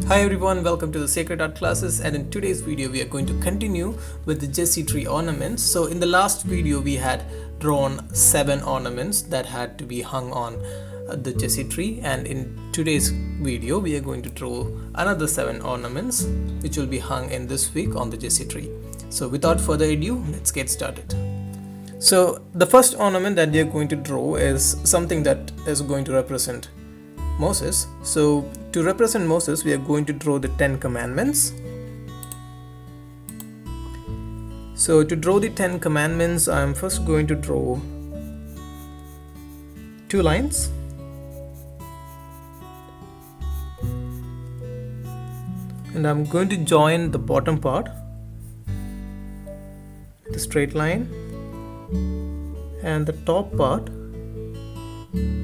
Hi everyone, welcome to the Sacred Art Classes, and in today's video we are going to continue with the Jesse tree ornaments. So in the last video we had drawn 7 ornaments that had to be hung on the Jesse tree, and in today's video we are going to draw another 7 ornaments which will be hung in this week on the Jesse tree. So without further ado, let's get started. So the first ornament that we are going to draw is something that is going to represent Moses. So to represent Moses, we are going to draw the 10 commandments. So to draw the 10 commandments, I am first going to draw 2 lines. And I'm going to join the bottom part with a straight line, and the top part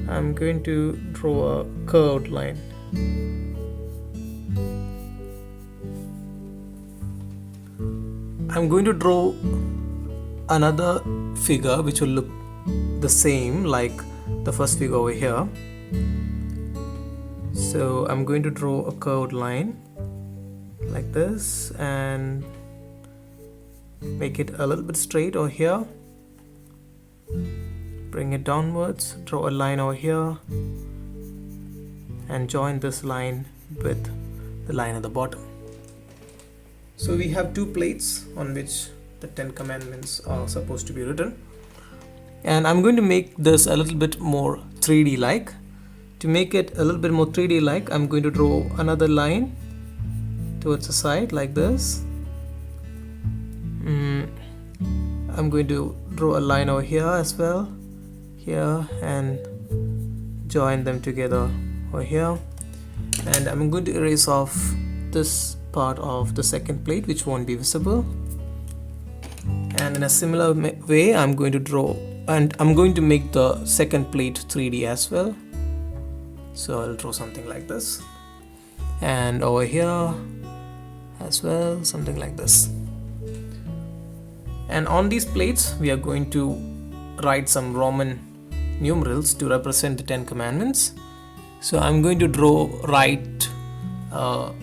I'm going to draw a curved line. I'm going to draw another figure which will look the same like the first figure over here. So I'm going to draw a curved line like this and make it a little bit straight over here. Bring it downwards, draw a line over here, and join this line with the line at the bottom. So we have 2 plates on which the 10 commandments are supposed to be written. And I'm going to make this a little bit more 3D like. To make it a little bit more 3D like, I'm going to draw another line towards the side like this. I'm going to draw a line over here as well, here, and join them together over here. And I'm going to erase off this part of the second plate which won't be visible. And in a similar way, I'm going to draw, and I'm going to make the second plate 3D as well. So I'll draw something like this, and over here as well, something like this. And on these plates we are going to write some Roman numerals to represent the 10 commandments. So I'm going to write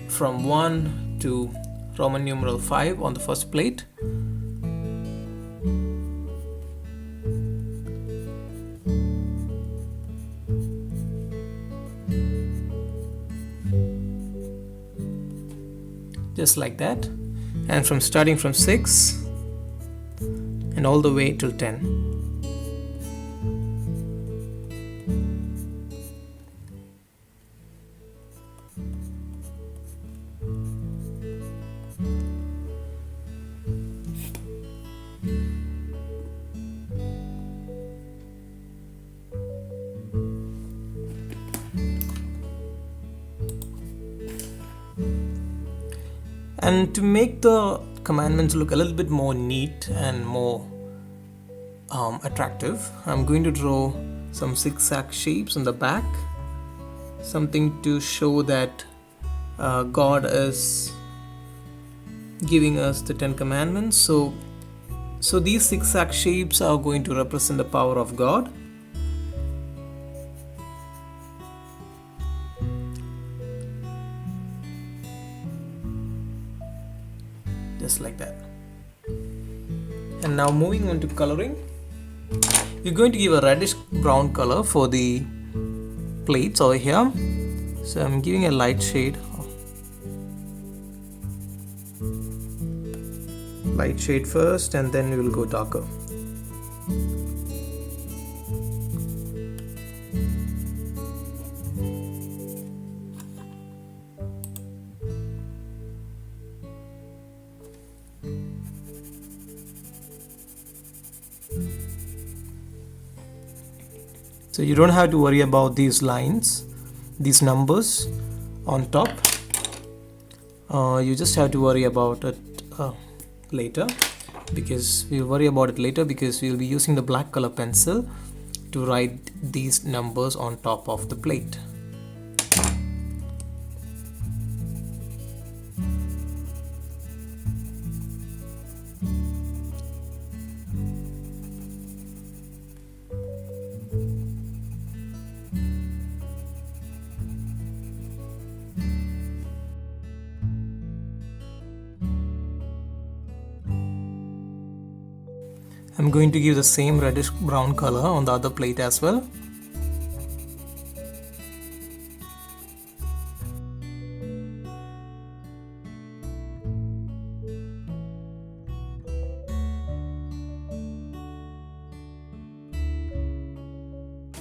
from 1 to Roman numeral 5 on the first plate. Just like that. And starting from 6 and all the way till 10. And to make the commandments look a little bit more neat and more attractive, I'm going to draw some zigzag shapes on the back, something to show that God is giving us the 10 commandments. So these zigzag shapes are going to represent the power of God. Just like that. And now moving on to coloring, we're going to give a reddish brown color for the plates over here. So I'm giving a light shade first, and then we will go darker. So you don't have to worry about these lines, these numbers on top. You just have to worry about it later, because we'll worry about it later because we'll be using the black color pencil to write these numbers on top of the plate. I'm going to give the same reddish brown color on the other plate as well.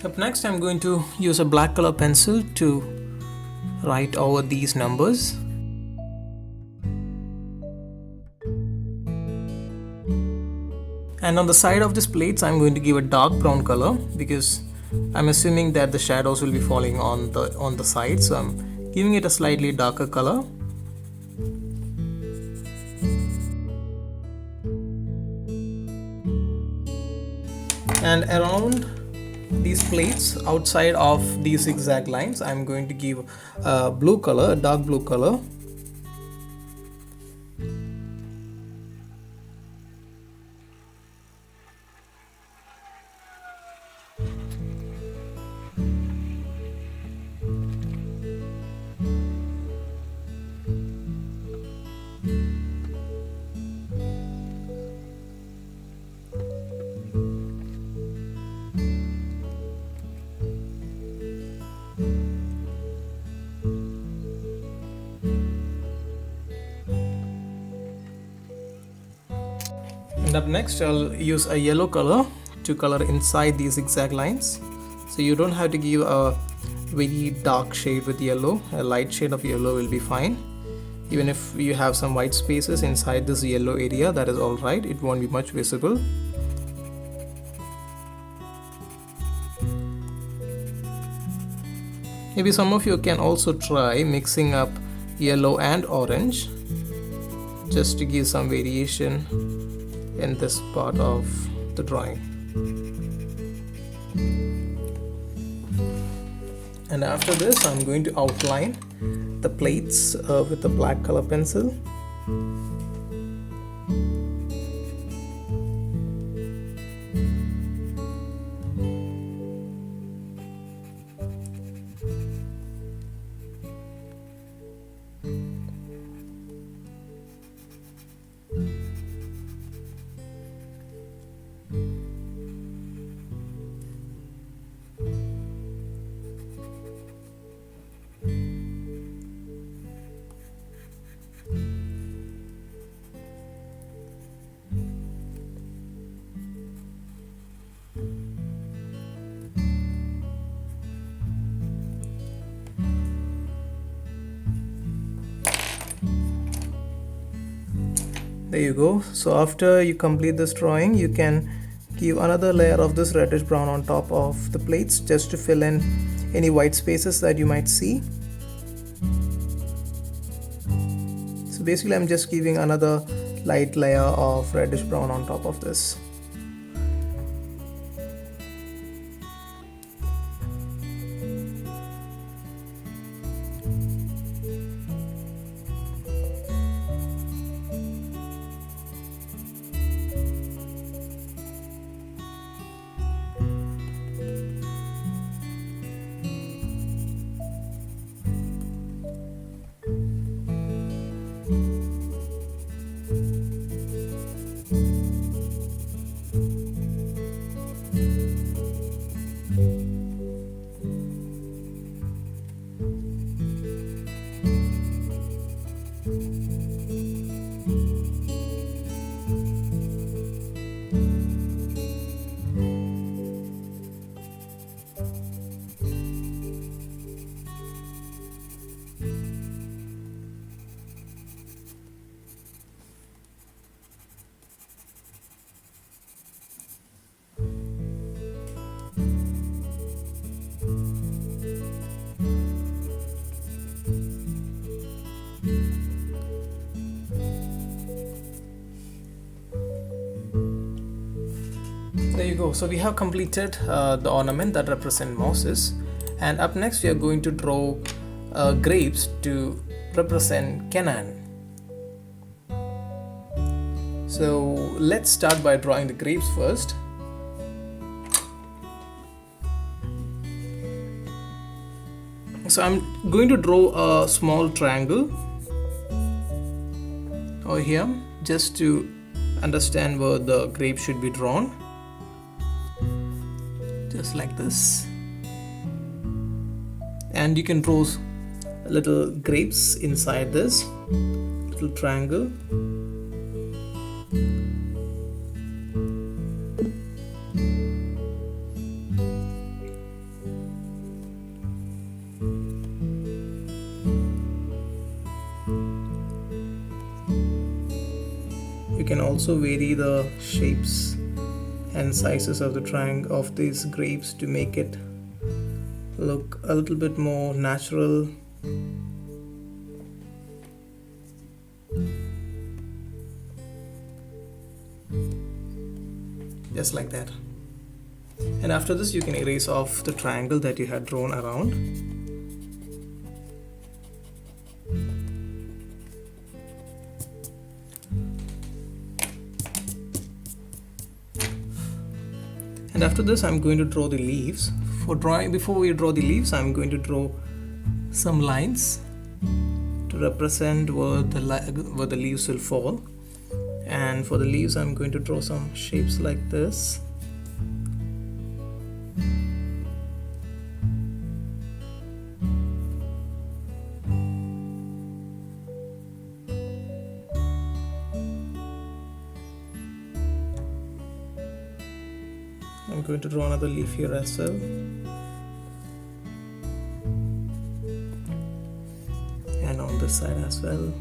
Up next, I'm going to use a black color pencil to write over these numbers. And on the side of these plates, I'm going to give a dark brown color because I'm assuming that the shadows will be falling on the side, so I'm giving it a slightly darker color. And around these plates, outside of these zigzag lines, I'm going to give a blue color, a dark blue color. And up next, I'll use a yellow color to color inside these zigzag lines. So you don't have to give a very dark shade with yellow. A light shade of yellow will be fine. Even if you have some white spaces inside this yellow area, that is alright. It won't be much visible. Maybe some of you can also try mixing up yellow and orange just to give some variation in this part of the drawing. And after this, I'm going to outline the plates with a black color pencil. There you go. So after you complete this drawing, you can give another layer of this reddish brown on top of the plates just to fill in any white spaces that you might see. So basically I'm just giving another light layer of reddish brown on top of this. There you go. So we have completed the ornament that represent Moses, and up next we are going to draw grapes to represent Canaan. So let's start by drawing the grapes first. So I'm going to draw a small triangle over here just to understand where the grape should be drawn, just like this. And you can draw little grapes inside this little triangle. You can also vary the shapes and sizes of the triangle of these grapes to make it look a little bit more natural. Just like that. And after this, you can erase off the triangle that you had drawn around. And after this, I'm going to draw the leaves. Before we draw the leaves, I'm going to draw some lines to represent where the leaves will fall. And for the leaves, I'm going to draw some shapes like this. I'm going to draw another leaf here as well. And on this side as well.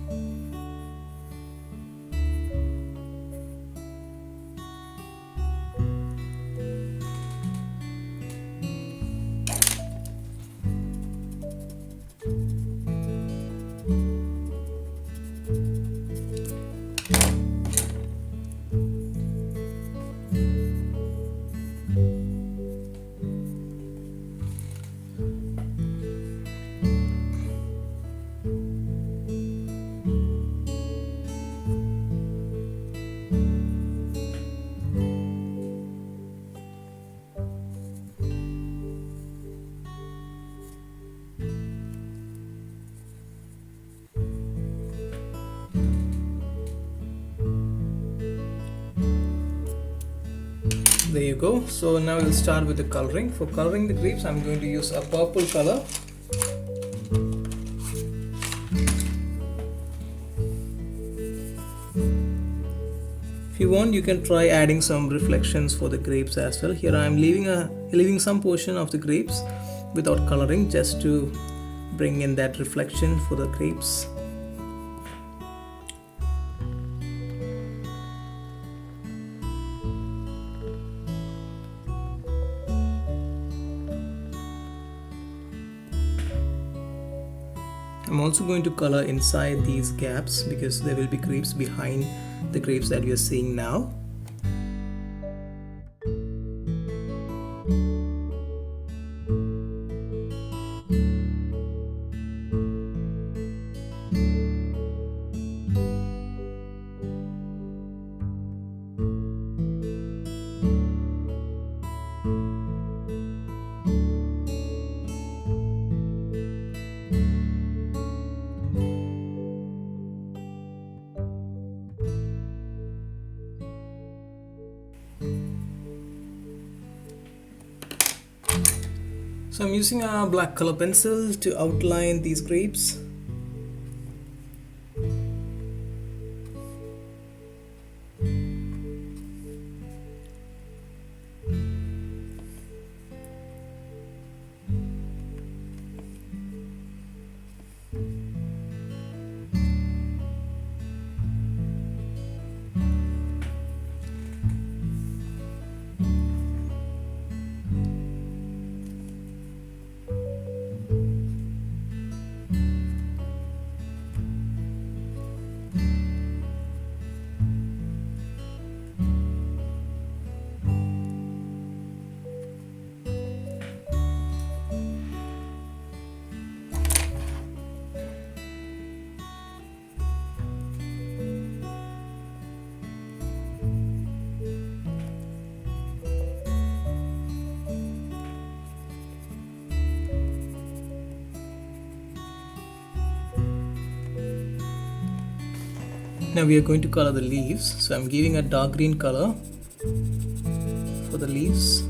There you go. So now we'll start with the coloring. For coloring the grapes, I'm going to use a purple color. If you want, you can try adding some reflections for the grapes as well. Here I am leaving some portion of the grapes without coloring, just to bring in that reflection for the grapes. I'm also going to color inside these gaps because there will be grapes behind the grapes that we are seeing now. So I'm using a black color pencil to outline these grapes. Now we are going to color the leaves. So I'm giving a dark green color for the leaves.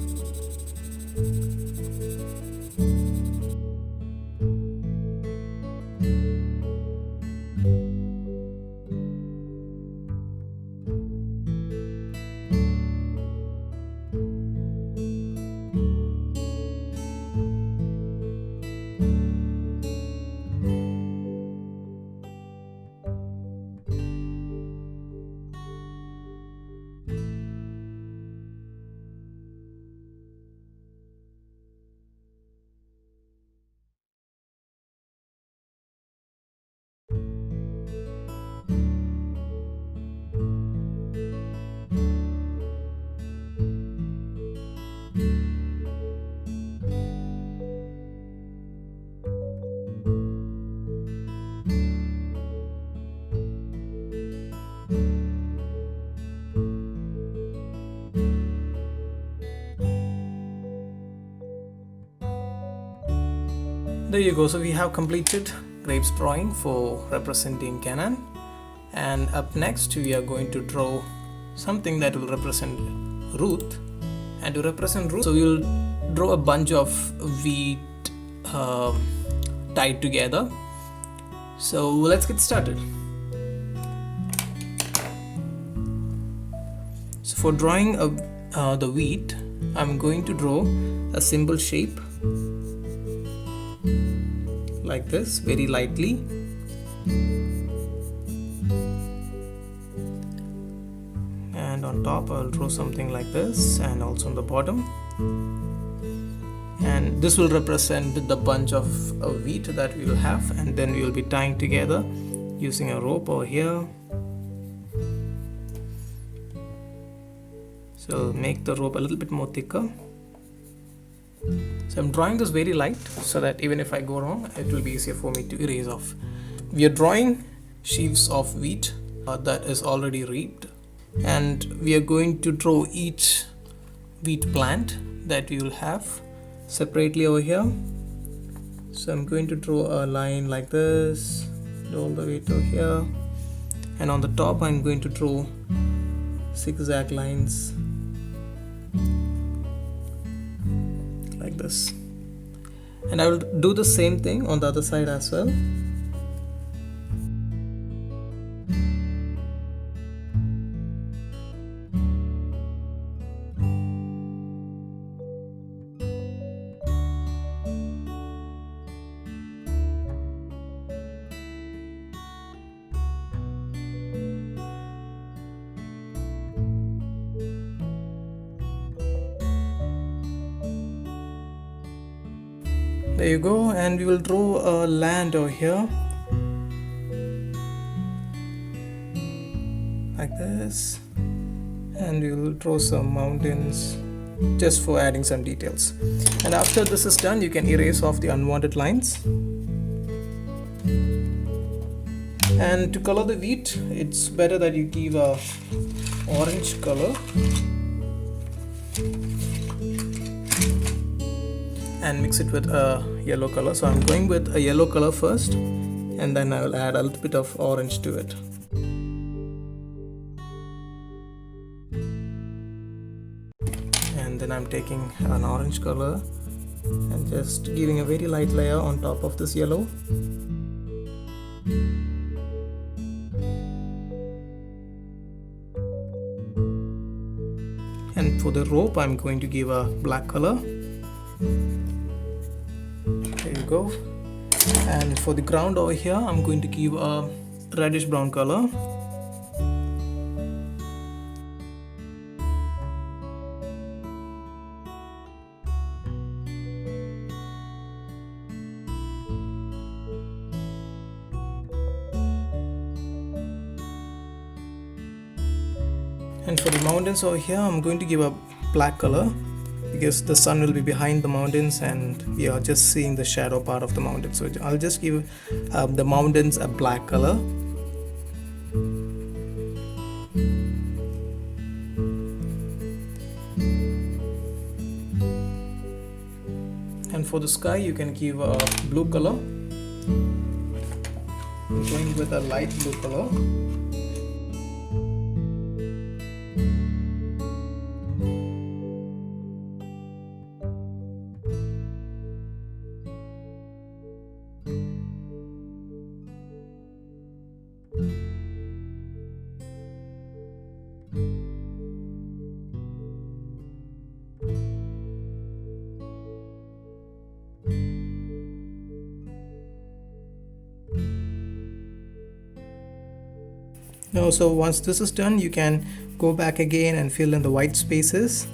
There you go. So we have completed grapes drawing for representing Canaan, and up next we are going to draw something that will represent Ruth. And to represent Ruth, so we will draw a bunch of wheat tied together. So let's get started. So for drawing the wheat, I'm going to draw a simple shape like this, very lightly. And on top I'll draw something like this, and also on the bottom. And this will represent the bunch of wheat that we will have, and then we will be tying together using a rope over here. So make the rope a little bit more thicker. So I'm drawing this very light so that even if I go wrong, it will be easier for me to erase off. We are drawing sheaves of wheat that is already reaped, and we are going to draw each wheat plant that we will have separately over here. So I'm going to draw a line like this all the way to here, and on the top I'm going to draw zigzag lines like this. And I will do the same thing on the other side as well. There you go, and we will draw a land over here like this, and we will draw some mountains just for adding some details. And after this is done, you can erase off the unwanted lines. And to color the wheat, it's better that you give a orange color and mix it with a yellow color. So I'm going with a yellow color first, and then I will add a little bit of orange to it. And then I'm taking an orange color and just giving a very light layer on top of this yellow. And for the rope, I'm going to give a black color. There you go. And for the ground over here, I'm going to give a reddish brown color. And for the mountains over here, I'm going to give a black color, because the sun will be behind the mountains and we are just seeing the shadow part of the mountain. So I'll just give the mountains a black color. And for the sky, you can give a blue color. I'm going with a light blue color. Now, so once this is done, you can go back again and fill in the white spaces.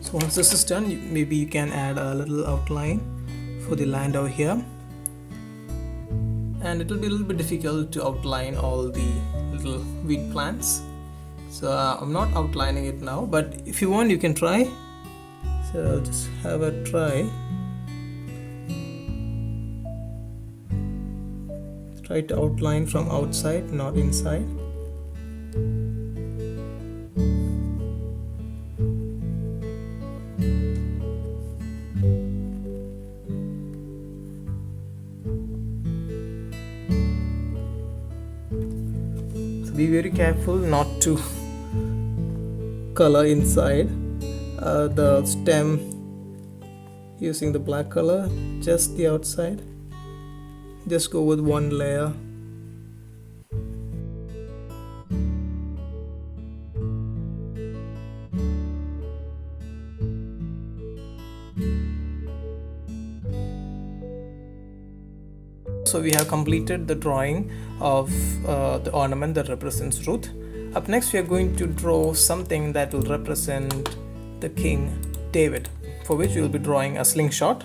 So once this is done, maybe you can add a little outline for the land over here, and it will be a little bit difficult to outline all the little wheat plants, so I'm not outlining it now, but if you want you can try. So I'll just have a try to outline from outside, not inside. Be very careful not to color inside the stem using the black color, just the outside. Just go with one layer. So we have completed the drawing of the ornament that represents Ruth. Up next we are going to draw something that will represent the King David, for which we will be drawing a slingshot.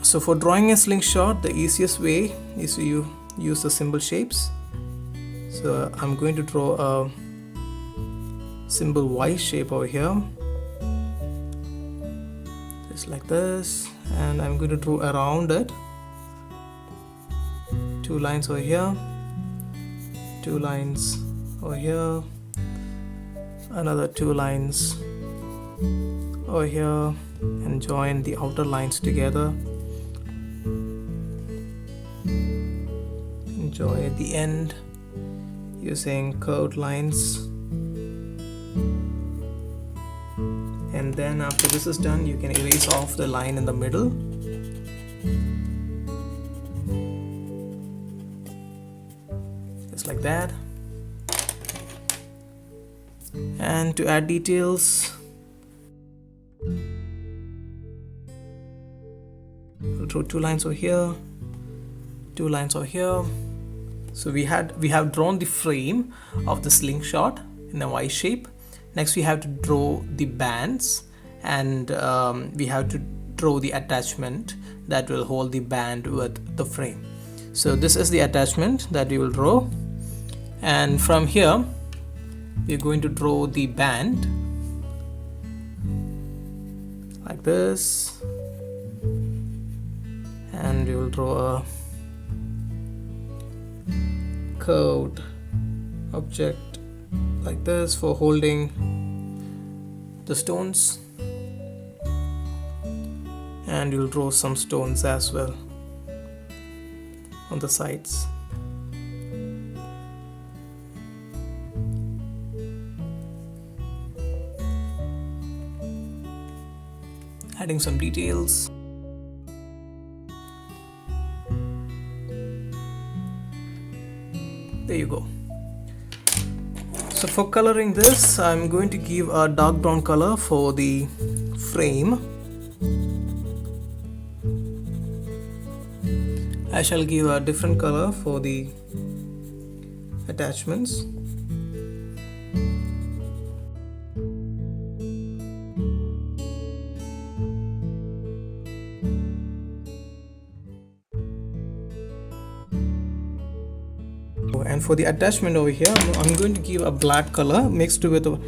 So for drawing a slingshot, the easiest way is to use the symbol shapes. So I'm going to draw a symbol Y shape over here, just like this, and I'm going to draw around it 2 lines over here, 2 lines over here, another 2 lines over here, and join the outer lines together. Enjoy at the end using curved lines, and then after this is done you can erase off the line in the middle. Just like that. And to add details, we'll draw 2 lines over here, 2 lines over here. So we have drawn the frame of the slingshot in a Y shape. Next we have to draw the bands, and we have to draw the attachment that will hold the band with the frame. So this is the attachment that we will draw, and from here we are going to draw the band like this, and we will draw a curved object like this for holding the stones, and you'll draw some stones as well on the sides. Adding some details. There you go. So for coloring this, I'm going to give a dark brown color for the frame. I shall give a different color for the attachments. And for the attachment over here, I'm going to give a black color mixed with a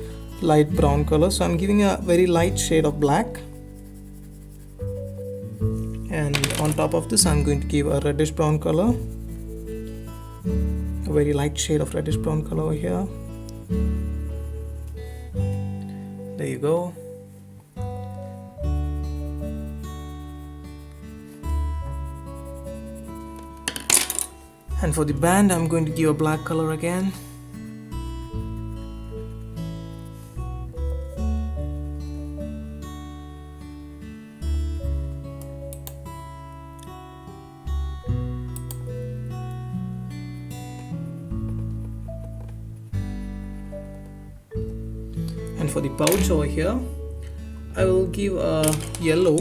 light brown color. So I'm giving a very light shade of black, and on top of this I'm going to give a reddish brown color, a very light shade of reddish brown color over here. There you go. And for the band, I'm going to give a black color again. for the pouch over here, I will give a yellow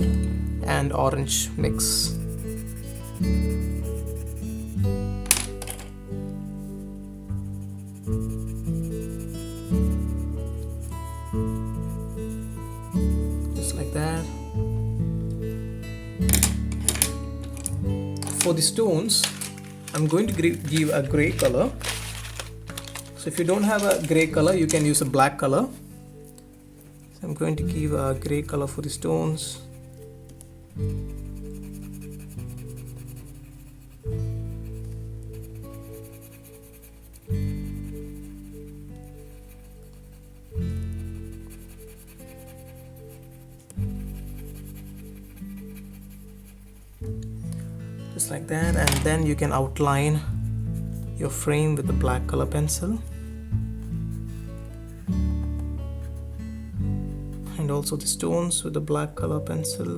and orange mix. Just like that. For the stones, I'm going to give a gray color. So if you don't have a gray color, you can use a black color. So I'm going to give a gray color for the stones. Just like that, and then you can outline your frame with the black color pencil, and also the stones with the black color pencil.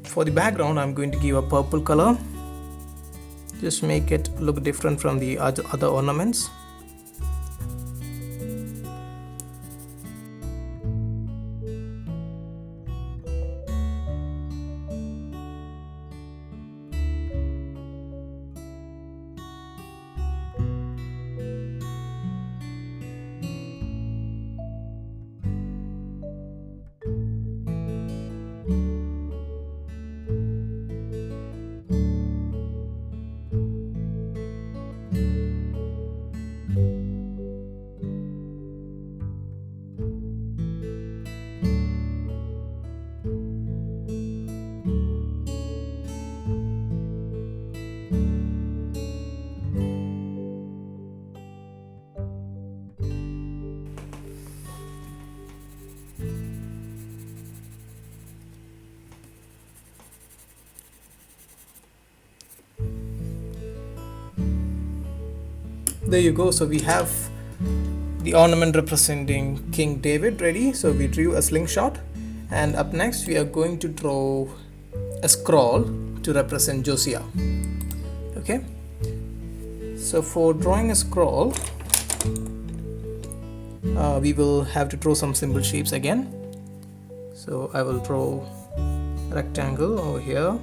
For the background, I'm going to give a purple color. Just make it look different from the other ornaments. There you go. So we have the ornament representing King David ready. So we drew a slingshot, and up next we are going to draw a scroll to represent Josiah. Okay, so for drawing a scroll, we will have to draw some symbol shapes again. So I will draw a rectangle over here,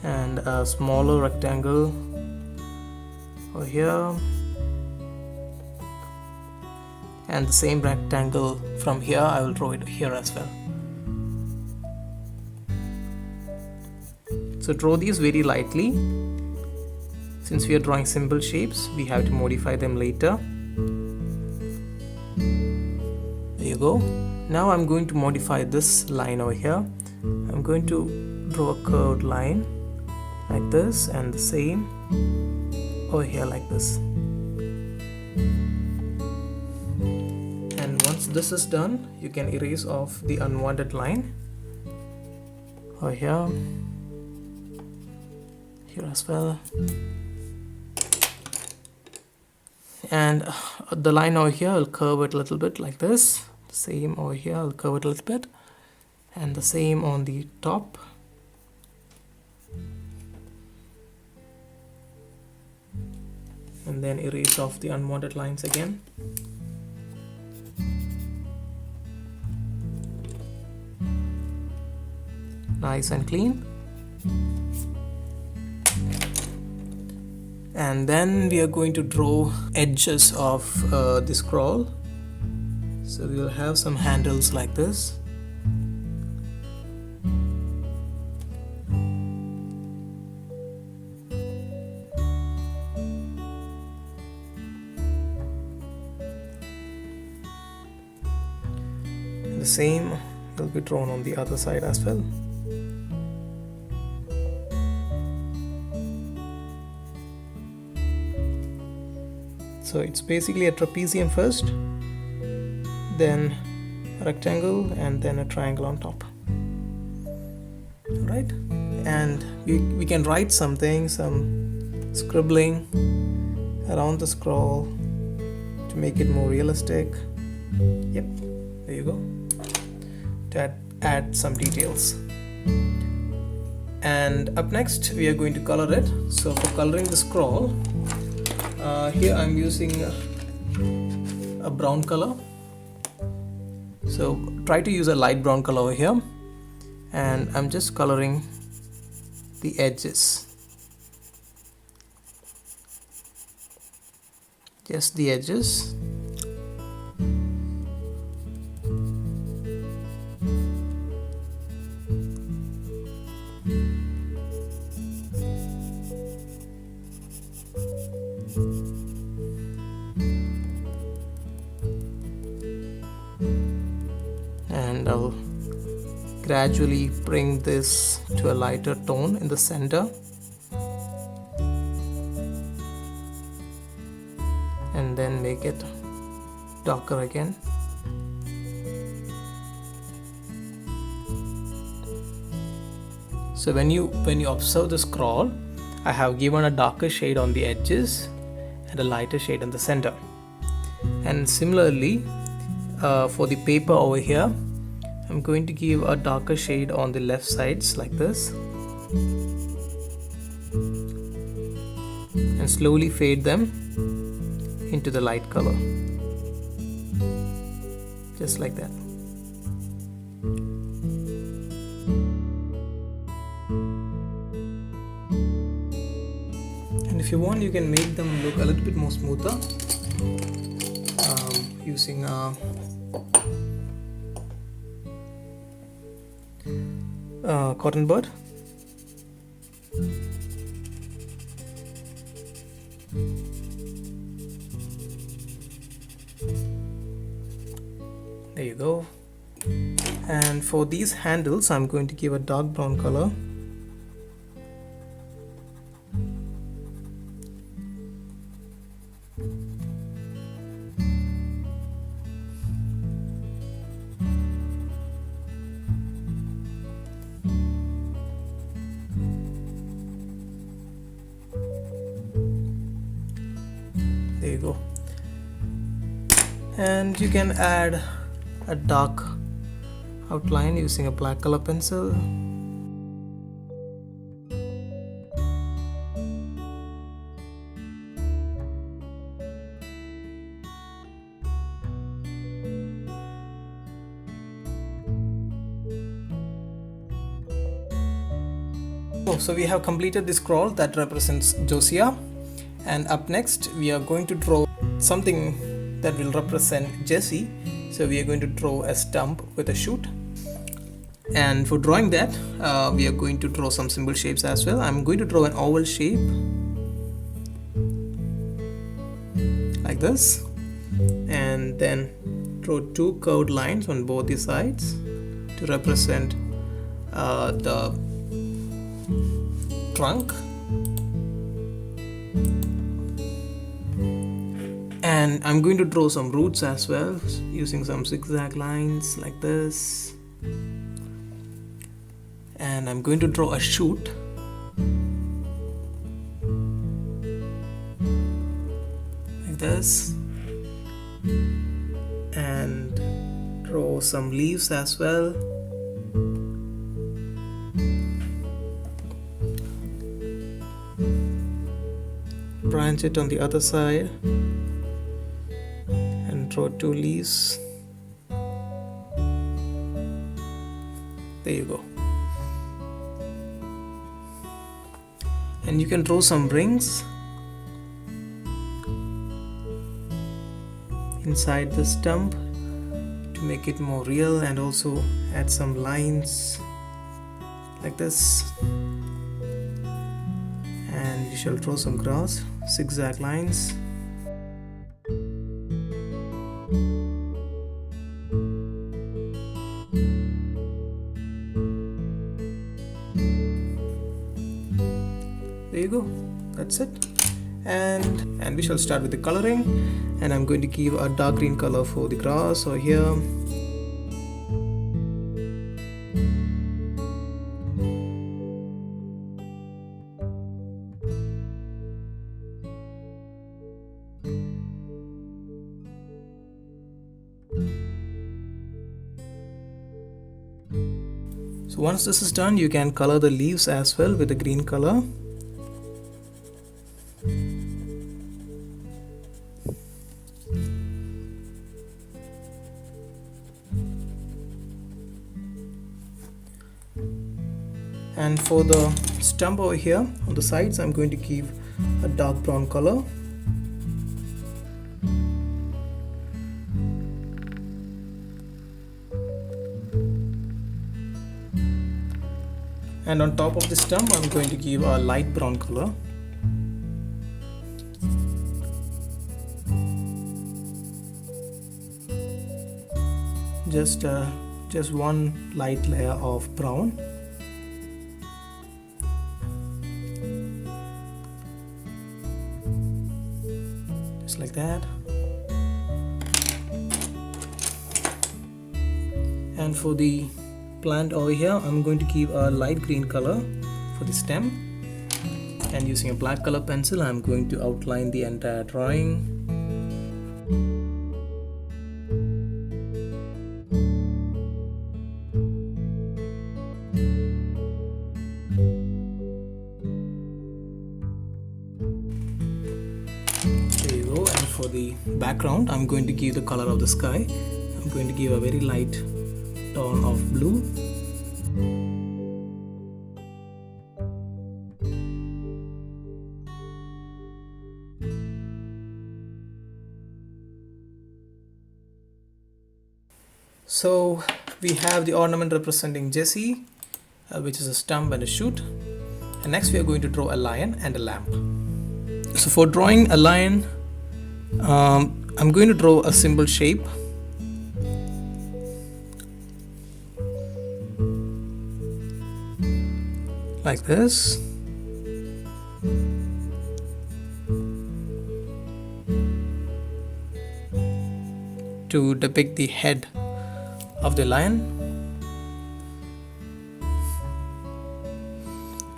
and a smaller rectangle over here, and the same rectangle from here I will draw it here as well. So draw these very lightly. Since we are drawing symbol shapes, we have to modify them later. There you go. Now I'm going to modify this line over here. I'm going to draw a curved line like this, and the same over here like this. And once this is done, you can erase off the unwanted line over here as well, and the line over here I'll curve it a little bit like this. Same over here, I'll curve it a little bit, and the same on the top. And then erase off the unwanted lines again. Nice and clean. And then we are going to draw edges of the scroll. So we will have some handles like this. And the same will be drawn on the other side as well. So it's basically a trapezium first, then a rectangle, and then a triangle on top. Alright, and we can write something, some scribbling around the scroll to make it more realistic. Yep, there you go. To add some details. And up next we are going to color it. So for coloring the scroll, here I'm using a brown color. So try to use a light brown color over here, and I'm just coloring the edges, just the edges. And I'll gradually bring this to a lighter tone in the center, and then make it darker again. So when you observe the scroll, I have given a darker shade on the edges and a lighter shade in the center. And similarly, for the paper over here, I'm going to give a darker shade on the left sides like this, and slowly fade them into the light color, just like that. And if you want, you can make them look a little bit more smoother using cotton bud. There you go. And for these handles, I'm going to give a dark brown color. There you go. And you can add a dark outline using a black color pencil. So we have completed this scroll that represents Josiah, and up next we are going to draw something that will represent Jesse. So we are going to draw a stump with a shoot, and for drawing that we are going to draw some symbol shapes as well. I'm going to draw an oval shape like this, and then draw two curved lines on both the sides to represent the trunk. And I'm going to draw some roots as well using some zigzag lines like this. And I'm going to draw a shoot. Like this. And draw some leaves as well. Branch it on the other side. Draw two leaves. There you go. And you can draw some rings inside the stump to make it more real, and also add some lines like this. And you shall draw some grass, zigzag lines. There you go, that's it. And we shall start with the coloring, and I'm going to give a dark green color for the grass over here. So once this is done, you can color the leaves as well with the green color. And for the stump over here on the sides, I'm going to give a dark brown color. And on top of the stump, I'm going to give a light brown color. Just one light layer of brown. Just like that. And for the plant over here, I'm going to give a light green color for the stem, and using a black color pencil, I'm going to outline the entire drawing. There you go. And for the background, I'm going to give the color of the sky. I'm going to give a very light tone of blue. So we have the ornament representing Jessie, which is a stump and a shoot. And next we are going to draw a lion and a lamp. So for drawing a lion, I'm going to draw a simple shape. Like this. To depict the head of the lion.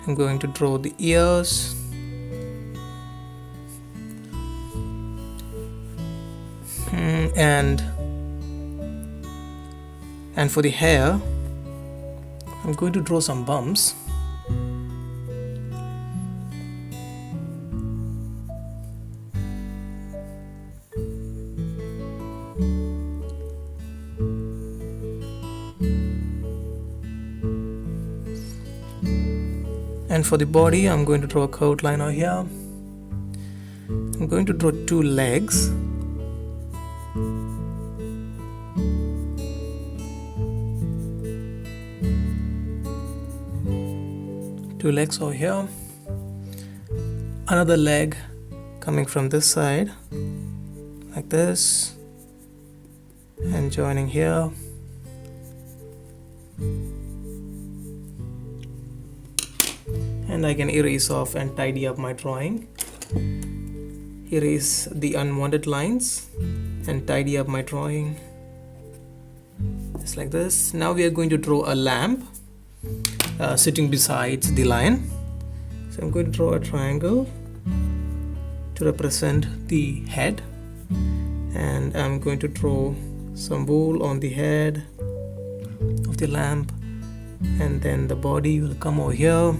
I'm going to draw the ears. And for the hair, I'm going to draw some bumps. And for the body, I'm going to draw a curved line over here. I'm going to draw two legs. Two legs over here. Another leg coming from this side, like this, and joining here. And I can erase off and tidy up my drawing. Erase the unwanted lines and tidy up my drawing. Just like this. Now we are going to draw a lamp sitting beside the lion. So I'm going to draw a triangle to represent the head. And I'm going to draw some wool on the head of the lamp. And then the body will come over here.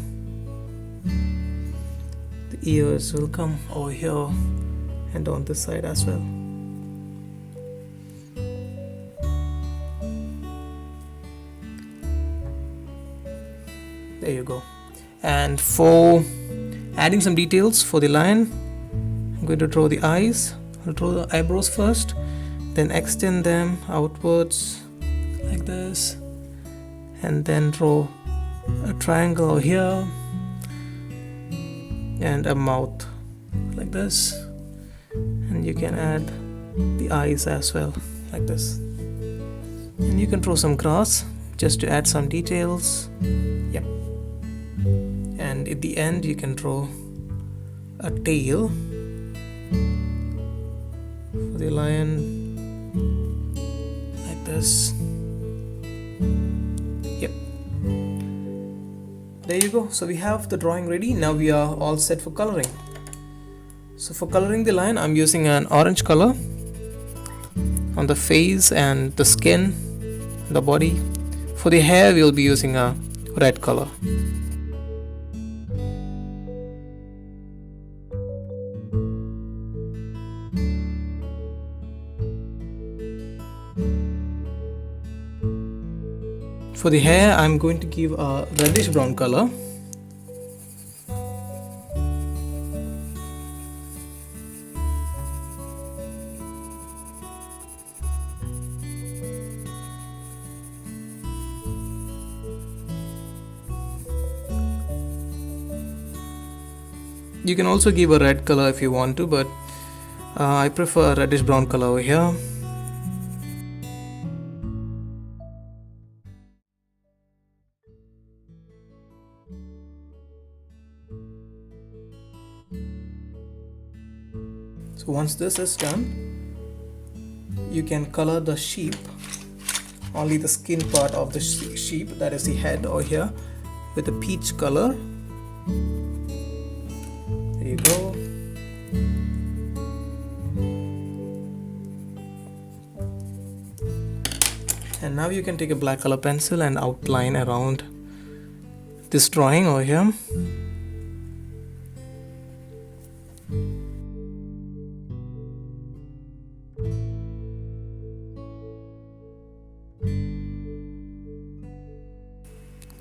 The ears will come over here and on this side as well. There you go. And for adding some details for the lion, I'm going to draw the eyes. I'll draw the eyebrows first, then extend them outwards like this, and then draw a triangle over here and a mouth like this, and you can add the eyes as well like this. And you can draw some grass just to add some details. Yep. And at the end you can draw a tail for the lion like this. Yep. There you go. So we have the drawing ready. Now we are all set for coloring. So for coloring the lion, I'm using an orange color on the face and the skin, the body. For the hair, we'll be using a red color. For the hair, I'm going to give a reddish brown color. You can also give a red color if you want to, but I prefer a reddish brown color over here. So once this is done, you can color the sheep, only the skin part of the sheep, that is the head over here, with a peach color. There you go. And now you can take a black color pencil and outline around this drawing over here.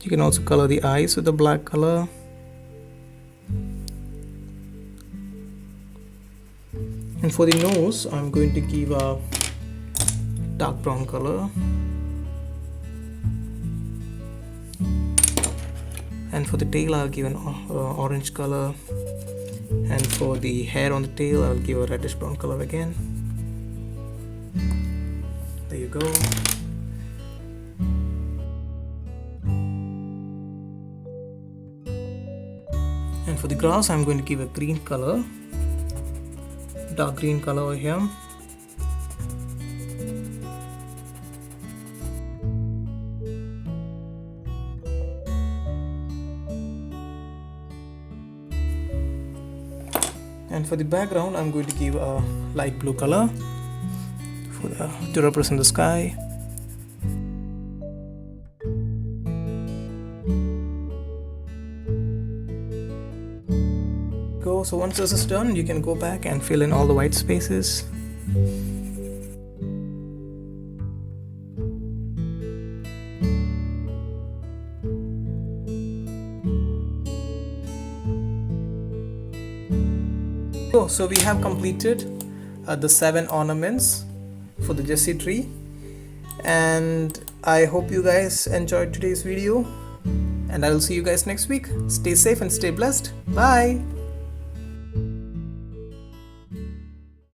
You can also color the eyes with the black color. And for the nose, I'm going to give a dark brown color. And for the tail, I'll give an orange color. And for the hair on the tail, I'll give a reddish brown color again. There you go. And for the grass, I'm going to give a green color, dark green color over here. And for the background, I'm going to give a light blue color to represent the sky. So once this is done, you can go back and fill in all the white spaces. So we have completed the 7 ornaments for the Jessie tree, and I hope you guys enjoyed today's video, and I will see you guys next week. Stay safe and stay blessed. Bye.